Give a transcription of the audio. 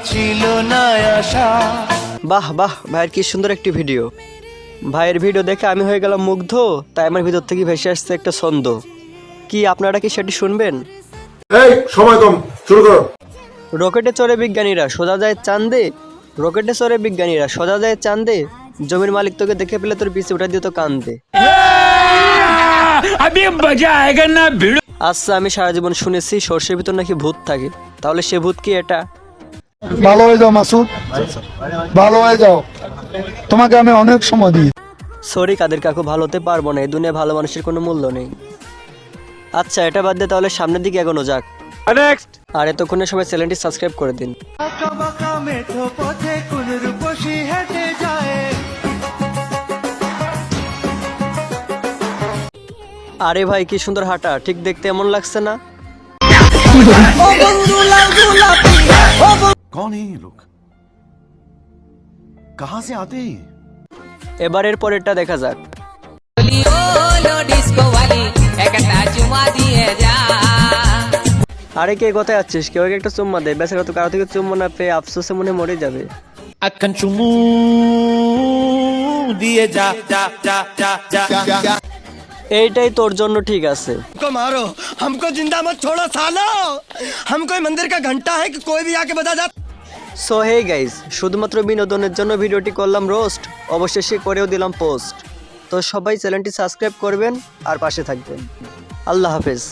ছিল না আশা। বাহ বাহ, ভাইয়ের কি সুন্দর একটি ভিডিও। ভাইয়ের ভিডিও দেখে আমি হয়ে গেলাম মুগ্ধ, তাই আমার ভিতর থেকে ভেসে আসছে একটা ছন্দ। কি আপনারা কি সেটি শুনবেন? এই সময় কম, শুরু করো। রকেটে চড়ে বিজ্ঞানীরা সোজা যায় চাঁদে, রকেটে চড়ে বিজ্ঞানীরা সোজা যায় চাঁদে, জমির মালিক তোকে দেখে পেলে তোর পিছে উঠা দিয়ে তো কান্দে। আচ্ছা, আমি সারা জীবন শুনেছি সর্ষের ভিতর নাকি ভূত থাকে, তাহলে সে ভূত কি এটা? ভালো হয়ে যাও মাসুদ, ভালো হয়ে যাও, তোমাকে আমি অনেক সময় দিই। সরি কাদের কাকু, ভালো হতে পারবো না, এই দুনিয়ায় ভালো মানুষের কোনো মূল্য নেই। আচ্ছা, এটা বাদ দিয়ে তাহলে সামনের দিকে এগোনো যাক। আর এতক্ষণে সবাই চ্যানেলটি সাবস্ক্রাইব করে দিন। আঁকা বাঁকা মেঠো পথে কোন রূপসী হেঁটে যায়। আরে ভাই কি সুন্দর হাঁটা, ঠিক দেখতে এমন লাগছে না? कौन है ये लोग, कहां से आते हैं? এবারের পরেরটা দেখা যাক। আরে কে কোথায় আছিস, কেউ একটা চুম্মা দে, বেচারা তো কারো থেকে চুম্মা না পেয়ে আফসোসে মনে মরে যাবে। আক্কান চুমু দিয়ে যা যা যা যা যা। এইটাই তোর জন্য ঠিক আছে। हमको मारो, हमको जिंदा मत छोड़ो सालो, हम कोई मंदिर का घंटा है कि कोई भी आके बजा जा। সো হে গাইজ, শুধুমাত্র বিনোদনের জন্য ভিডিওটি করলাম রোস্ট, অবশেষে করেও দিলাম পোস্ট। তো সবাই চ্যানেলটি সাবস্ক্রাইব করবেন আর পাশে থাকবেন। আল্লাহ হাফেজ।